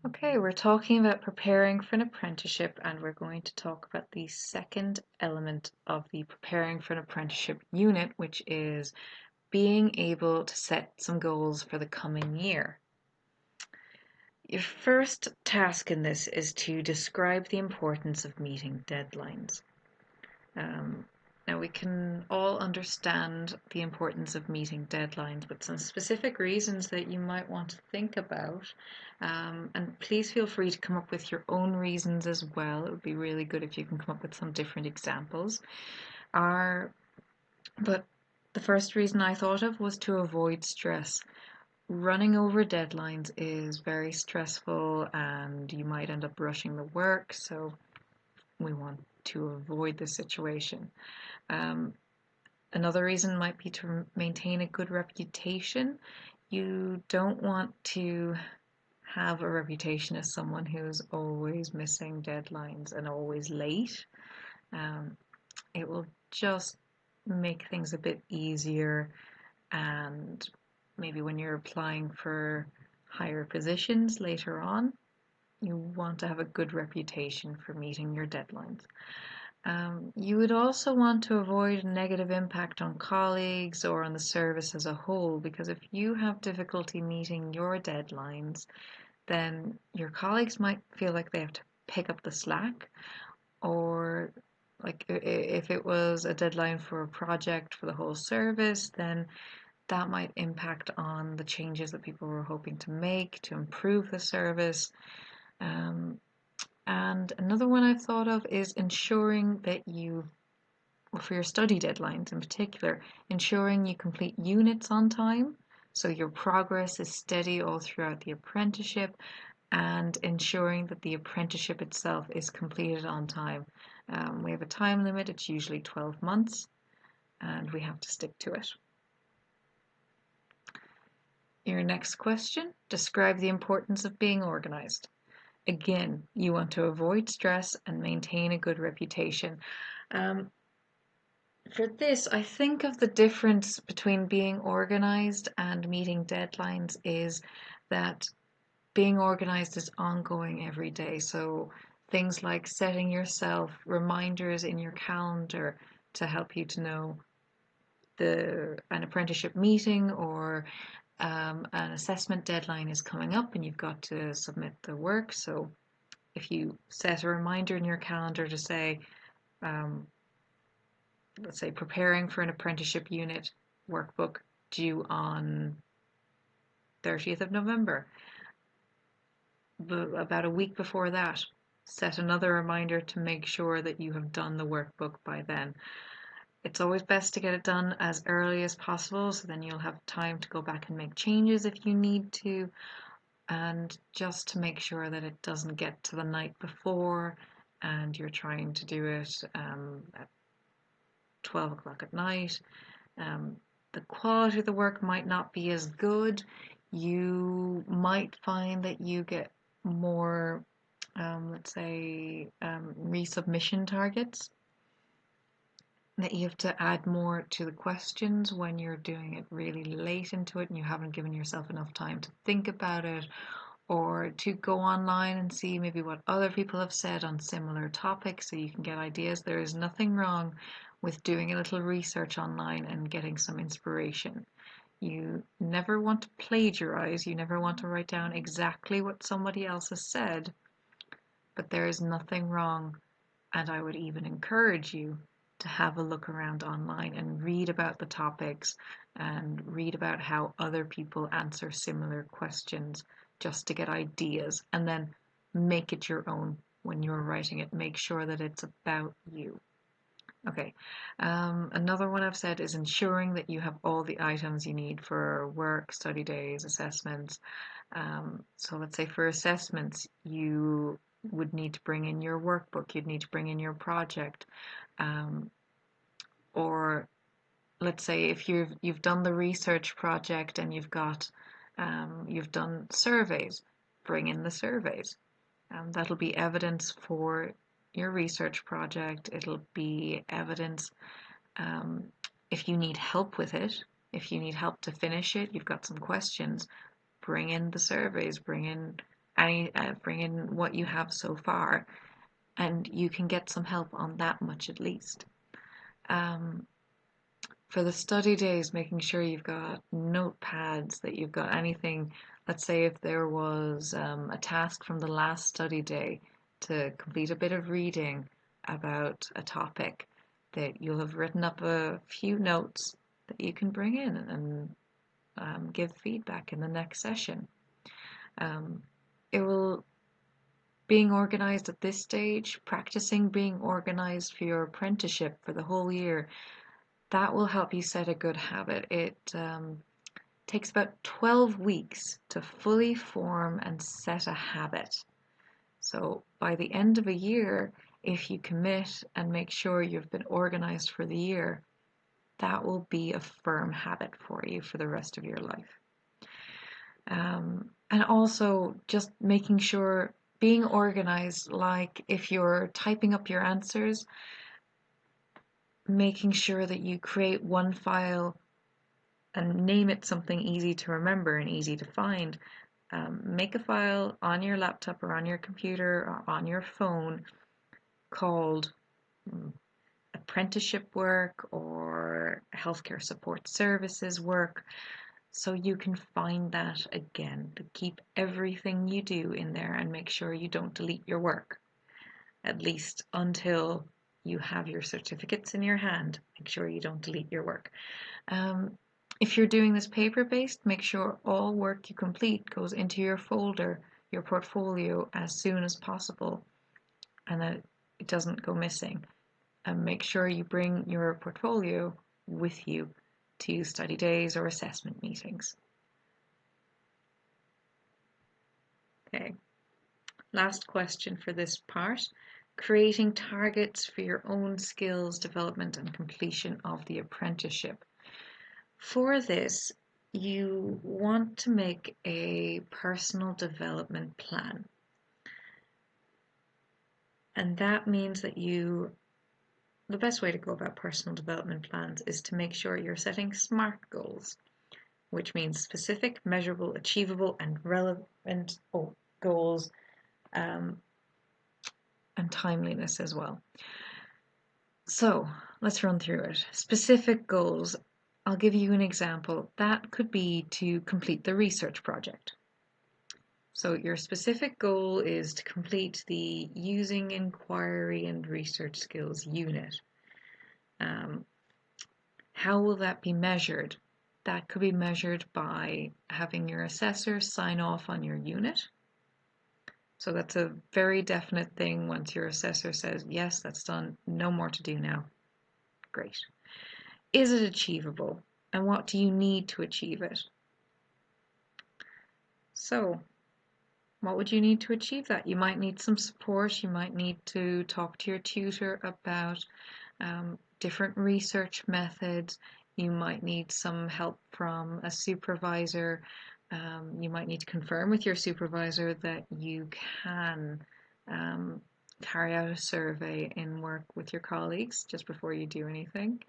Okay, we're talking about preparing for an apprenticeship, and we're going to talk about the second element of the preparing for an apprenticeship unit, which is being able to set some goals for the coming year. Your first task in this is to describe the importance of meeting deadlines. Um, Now, we can all understand the importance of meeting deadlines, but some specific reasons that you might want to think about. And please feel free to come up with your own reasons as well. It would be really good if you can come up with some different examples. Are but the first reason I thought of was to avoid stress. Running over deadlines is very stressful, and you might end up rushing the work, so we want to avoid this situation. Um, Another reason might be to maintain a good reputation. You don't want to have a reputation as someone who's always missing deadlines and always late. Um, it will just make things a bit easier, and maybe when you're applying for higher positions later on, you want to have a good reputation for meeting your deadlines. You would also want to avoid a negative impact on colleagues or on the service as a whole, because if you have difficulty meeting your deadlines, then your colleagues might feel like they have to pick up the slack, or like if it was a deadline for a project for the whole service, then that might impact on the changes that people were hoping to make to improve the service. Um, and another one I've thought of is ensuring that you, for your study deadlines in particular, ensuring you complete units on time, so your progress is steady all throughout the apprenticeship, and ensuring that the apprenticeship itself is completed on time. We have a time limit, it's usually 12 months, and we have to stick to it. Your next question, describe the importance of being organized. Again, you want to avoid stress and maintain a good reputation. Um, For this, I think of the difference between being organized and meeting deadlines is that being organized is ongoing every day. So things like setting yourself reminders in your calendar to help you to know an apprenticeship meeting or an assessment deadline is coming up and you've got to submit the work. So if you set a reminder in your calendar to say, um, let's say, preparing for an apprenticeship unit workbook due on 30th of November. About a week before that, set another reminder to make sure that you have done the workbook by then. It's always best to get it done as early as possible, so then you'll have time to go back and make changes if you need to, and just to make sure that it doesn't get to the night before and you're trying to do it at 12 o'clock at night. Um, the quality of the work might not be as good. You might find that you get more, let's say, resubmission targets, that you have to add more to the questions when you're doing it really late into it and you haven't given yourself enough time to think about it, or to go online and see maybe what other people have said on similar topics so you can get ideas. There is nothing wrong with doing a little research online and getting some inspiration. You never want to plagiarize, you never want to write down exactly what somebody else has said, but there is nothing wrong, and I would even encourage you to have a look around online and read about the topics and read about how other people answer similar questions, just to get ideas, and then make it your own when you're writing it. Make sure that it's about you. Okay, another one I've said is ensuring that you have all the items you need for work, study days, assessments. So let's say for assessments, you would need to bring in your workbook, you'd need to bring in your project, um, or let's say if you've done the research project and you've done surveys, bring in the surveys. That'll be evidence for your research project. It'll be evidence um, if you need help with it, if you need help to finish it, you've got some questions, bring in the surveys, bring in bring in what you have so far, and you can get some help on that much at least. For the study days, making sure you've got notepads, that you've got anything. Let's say if there was a task from the last study day to complete a bit of reading about a topic, that you'll have written up a few notes that you can bring in and give feedback in the next session. It will Being organized at this stage, practicing being organized for your apprenticeship for the whole year, that will help you set a good habit. It takes about 12 weeks to fully form and set a habit. So by the end of a year, if you commit and make sure you've been organized for the year, that will be a firm habit for you for the rest of your life. And also just making sure being organized, like if you're typing up your answers, making sure that you create one file and name it something easy to remember and easy to find. Make a file on your laptop or on your computer or on your phone called apprenticeship work or healthcare support services work, so you can find that again, to keep everything you do in there and make sure you don't delete your work, at least until you have your certificates in your hand. Make sure you don't delete your work. If you're doing this paper-based, make sure all work you complete goes into your folder, your portfolio, as soon as possible, and that it doesn't go missing. And make sure you bring your portfolio with you to study days or assessment meetings. Okay, last question for this part. Creating targets for your own skills development and completion of the apprenticeship. For this, you want to make a personal development plan. And that means that the best way to go about personal development plans is to make sure you're setting SMART goals, which means specific, measurable, achievable, and relevant goals, and timeliness as well. So let's run through it. Specific goals. I'll give you an example. That could be to complete the research project. So your specific goal is to complete the Using Inquiry and Research Skills unit. How will that be measured? That could be measured by having your assessor sign off on your unit. So that's a very definite thing. Once your assessor says, yes, that's done, no more to do now. Great. Is it achievable? And what do you need to achieve it? So what would you need to achieve that? You might need some support. You might need to talk to your tutor about different research methods. You might need some help from a supervisor. You might need to confirm with your supervisor that you can carry out a survey and work with your colleagues just before you do anything.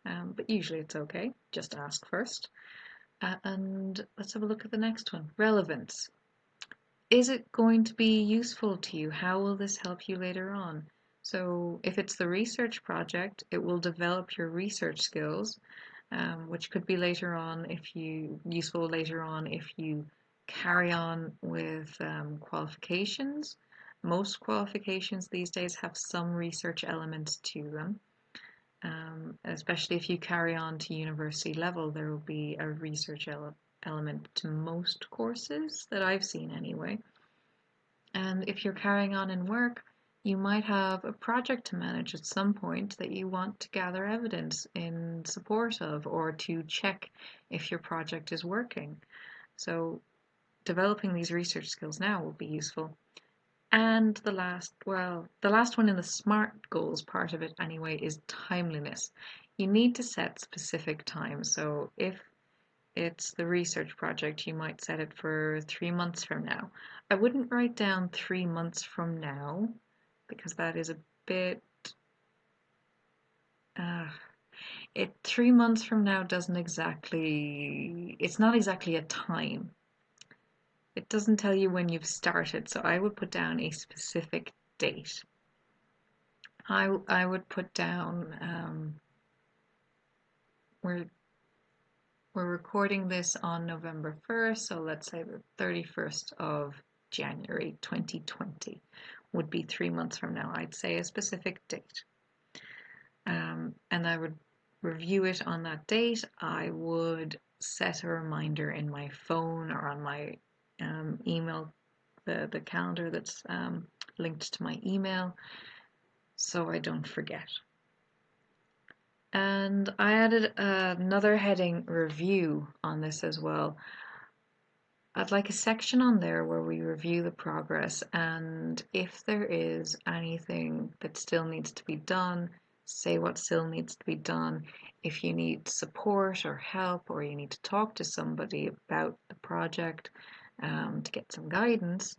But usually it's okay. Just ask first. And let's have a look at the next one. Relevance. Is it going to be useful to you? How will this help you later on? So if it's the research project, it will develop your research skills, which could be useful later on if you carry on with qualifications. Most qualifications these days have some research elements to them. Especially if you carry on to university level, there will be a research element to most courses that I've seen anyway. And if you're carrying on in work, you might have a project to manage at some point that you want to gather evidence in support of, or to check if your project is working. So developing these research skills now will be useful. And the last one in the SMART goals part of it anyway is timeliness. You need to set specific times. So if it's the research project, you might set it for 3 months from now. I wouldn't write down 3 months from now, because that is a bit... 3 months from now doesn't exactly... It's not exactly a time. It doesn't tell you when you've started, so I would put down a specific date. I would put down, we're recording this on November 1st, so let's say the 31st of January 2020 would be 3 months from now. I'd say a specific date. And I would review it on that date. I would set a reminder in my phone or on my email, the calendar that's linked to my email, so I don't forget. And I added another heading, review, on this as well. I'd like a section on there where we review the progress, and if there is anything that still needs to be done, say what still needs to be done. If you need support or help, or you need to talk to somebody about the project to get some guidance,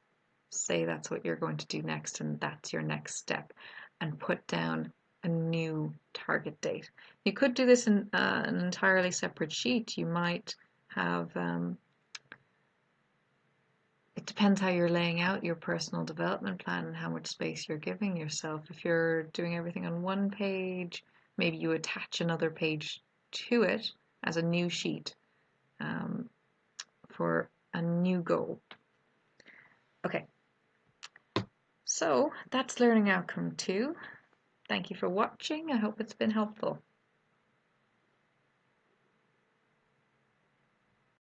say that's what you're going to do next and that's your next step, and put down a new target date. You could do this in an entirely separate sheet. You might have it depends how you're laying out your personal development plan and how much space you're giving yourself. If you're doing everything on one page, maybe you attach another page to it as a new sheet for a new goal. Okay, so that's learning outcome 2. Thank you for watching. I hope it's been helpful.